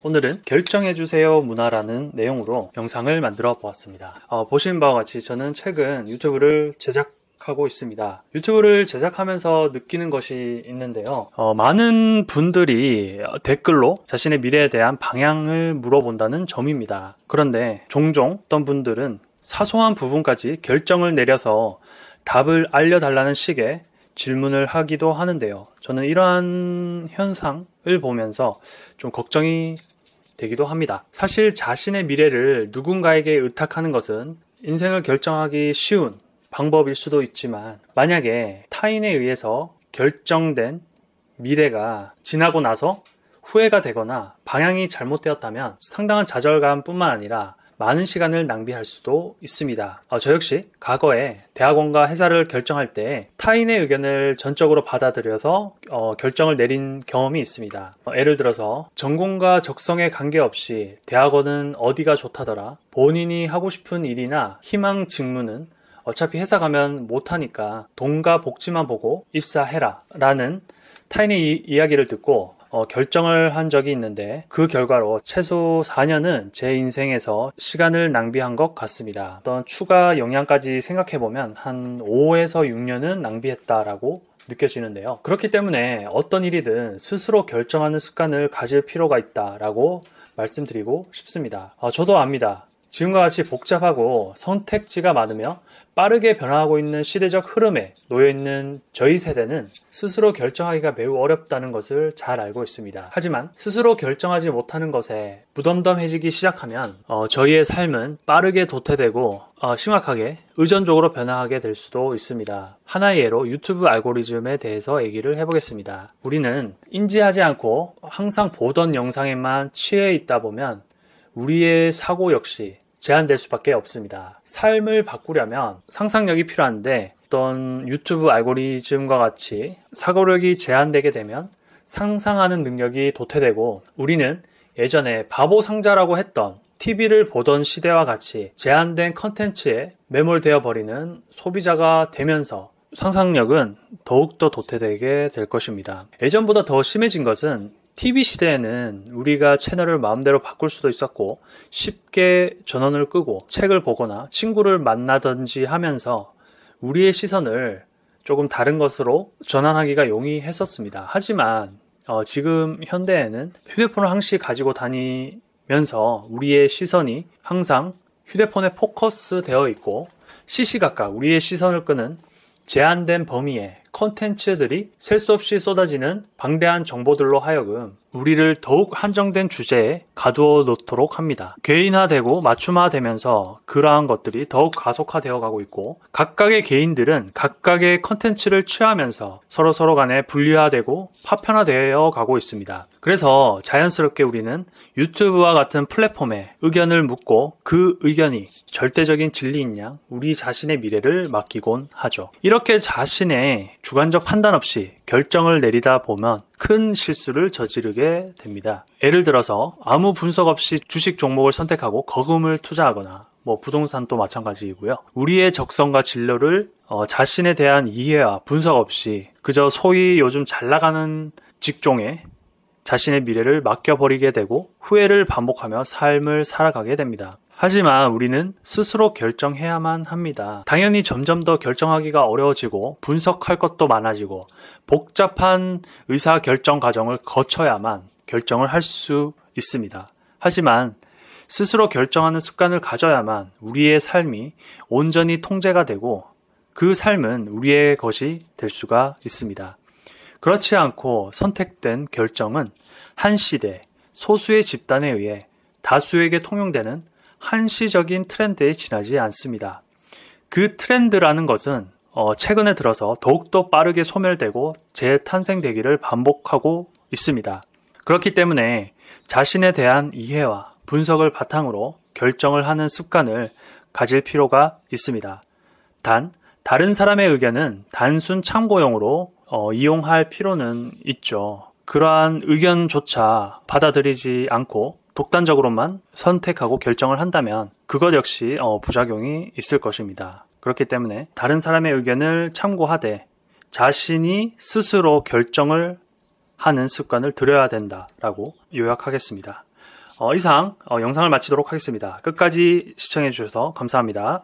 오늘은 결정해주세요 문화라는 내용으로 영상을 만들어 보았습니다. 보시는 바와 같이 저는 최근 유튜브를 제작하고 있습니다. 유튜브를 제작하면서 느끼는 것이 있는데요. 많은 분들이 댓글로 자신의 미래에 대한 방향을 물어본다는 점입니다. 그런데 종종 어떤 분들은 사소한 부분까지 결정을 내려서 답을 알려달라는 식의 질문을 하기도 하는데요. 저는 이러한 현상을 보면서 좀 걱정이 되기도 합니다. 사실 자신의 미래를 누군가에게 의탁하는 것은 인생을 결정하기 쉬운 방법일 수도 있지만, 만약에 타인에 의해서 결정된 미래가 지나고 나서 후회가 되거나 방향이 잘못되었다면 상당한 좌절감뿐만 아니라 많은 시간을 낭비할 수도 있습니다. 저 역시 과거에 대학원과 회사를 결정할 때 타인의 의견을 전적으로 받아들여서 결정을 내린 경험이 있습니다. 예를 들어서 전공과 적성에 관계없이 대학원은 어디가 좋다더라, 본인이 하고 싶은 일이나 희망 직무는 어차피 회사 가면 못하니까 돈과 복지만 보고 입사해라 라는 타인의 이야기를 듣고 결정을 한 적이 있는데, 그 결과로 최소 4년은 제 인생에서 시간을 낭비한 것 같습니다. 어떤 추가 영향까지 생각해보면 한 5에서 6년은 낭비했다라고 느껴지는데요. 그렇기 때문에 어떤 일이든 스스로 결정하는 습관을 가질 필요가 있다라고 말씀드리고 싶습니다. 저도 압니다. 지금과 같이 복잡하고 선택지가 많으며 빠르게 변화하고 있는 시대적 흐름에 놓여있는 저희 세대는 스스로 결정하기가 매우 어렵다는 것을 잘 알고 있습니다. 하지만 스스로 결정하지 못하는 것에 무덤덤해지기 시작하면 저희의 삶은 빠르게 도태되고 심각하게 의존적으로 변화하게 될 수도 있습니다. 하나의 예로 유튜브 알고리즘에 대해서 얘기를 해보겠습니다. 우리는 인지하지 않고 항상 보던 영상에만 취해 있다 보면 우리의 사고 역시 제한될 수밖에 없습니다. 삶을 바꾸려면 상상력이 필요한데, 어떤 유튜브 알고리즘과 같이 사고력이 제한되게 되면 상상하는 능력이 도태되고, 우리는 예전에 바보 상자라고 했던 TV를 보던 시대와 같이 제한된 컨텐츠에 매몰되어 버리는 소비자가 되면서 상상력은 더욱더 도태되게 될 것입니다. 예전보다 더 심해진 것은, TV 시대에는 우리가 채널을 마음대로 바꿀 수도 있었고 쉽게 전원을 끄고 책을 보거나 친구를 만나든지 하면서 우리의 시선을 조금 다른 것으로 전환하기가 용이했었습니다. 하지만 지금 현대에는 휴대폰을 항시 가지고 다니면서 우리의 시선이 항상 휴대폰에 포커스 되어 있고, 시시각각 우리의 시선을 끄는 제한된 범위의 콘텐츠들이 셀 수 없이 쏟아지는 방대한 정보들로 하여금 우리를 더욱 한정된 주제에 가두어 놓도록 합니다. 개인화되고 맞춤화되면서 그러한 것들이 더욱 가속화되어 가고 있고, 각각의 개인들은 각각의 콘텐츠를 취하면서 서로 간에 분리화되고 파편화되어 가고 있습니다. 그래서 자연스럽게 우리는 유튜브와 같은 플랫폼에 의견을 묻고 그 의견이 절대적인 진리인 양 우리 자신의 미래를 맡기곤 하죠. 이렇게 자신의 주관적 판단 없이 결정을 내리다 보면 큰 실수를 저지르게 됩니다. 예를 들어서 아무 분석 없이 주식 종목을 선택하고 거금을 투자하거나, 부동산도 마찬가지이고요. 우리의 적성과 진로를 자신에 대한 이해와 분석 없이 그저 소위 요즘 잘 나가는 직종에 자신의 미래를 맡겨버리게 되고 후회를 반복하며 삶을 살아가게 됩니다. 하지만 우리는 스스로 결정해야만 합니다. 당연히 점점 더 결정하기가 어려워지고 분석할 것도 많아지고 복잡한 의사결정 과정을 거쳐야만 결정을 할 수 있습니다. 하지만 스스로 결정하는 습관을 가져야만 우리의 삶이 온전히 통제가 되고 그 삶은 우리의 것이 될 수가 있습니다. 그렇지 않고 선택된 결정은 한 시대, 소수의 집단에 의해 다수에게 통용되는 한시적인 트렌드에 지나지 않습니다. 그 트렌드라는 것은 최근에 들어서 더욱더 빠르게 소멸되고 재탄생되기를 반복하고 있습니다. 그렇기 때문에 자신에 대한 이해와 분석을 바탕으로 결정을 하는 습관을 가질 필요가 있습니다. 단, 다른 사람의 의견은 단순 참고용으로 이용할 필요는 있죠. 그러한 의견조차 받아들이지 않고 독단적으로만 선택하고 결정을 한다면 그것 역시 부작용이 있을 것입니다. 그렇기 때문에 다른 사람의 의견을 참고하되 자신이 스스로 결정을 하는 습관을 들여야 된다라고 요약하겠습니다. 이상 영상을 마치도록 하겠습니다. 끝까지 시청해 주셔서 감사합니다.